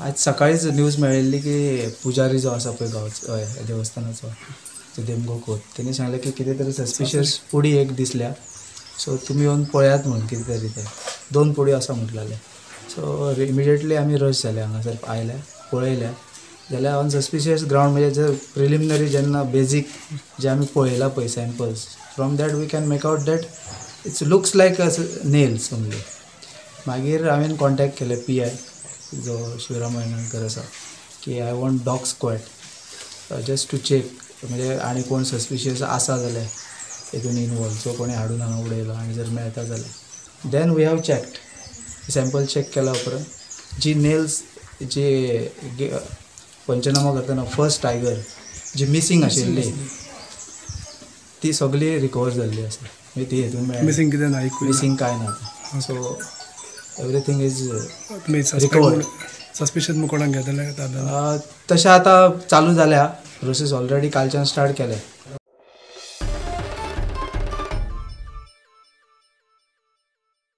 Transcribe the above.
आज सकाळीच न्यूज मेळिल्ली की पुजारी जो आसा पळय गांवचो हय देवस्थानाचो तो देमगो खोत तेणी सांगलें की कितें तरी सस्पिशियस पुडी एक दिसल्या सो तुमी येवन पळयात म्हूण कितें तरी ते 2 पुडी आसा म्हटलेलें सो इमिडिएटली आमी रश जाले हांगासर आयल्या पळयल्या जाल्यार ऑन सस्पिशियस ग्रावंड म्हणजे जर प्रिलिमिनरी जेन्ना बेजीक जे आमी पळयला पळय samples from that we can make out that it's looks like nails only मागीर हांवें कॉन्टॅक्ट केले PI जो शिवराम वैनणकर आसा की I want dog squad just to check म्हणजे आनी कोण सस्पिशियस आसा जाल्यार हितून इनवॉल्व सो कोणी हाडून हांगा उडयलो आनी जर मेळटा जाल्यार then we have checked sample check केल्या उपरांत जी नेल्स जे पंचनामा करतना फर्स्ट टायगर जी मिसींग आशिल्ली ती सगळी रिकवर जाल्ली आसा म्हणजे ती हितून मिसींग कितें ना मिसींग कांय ना so everything is recover suspicion कोणाक घेतले तशें आतां चालू जाल्या प्रोसेस ऑलरेडी कालच्यान स्टार्ट केल्या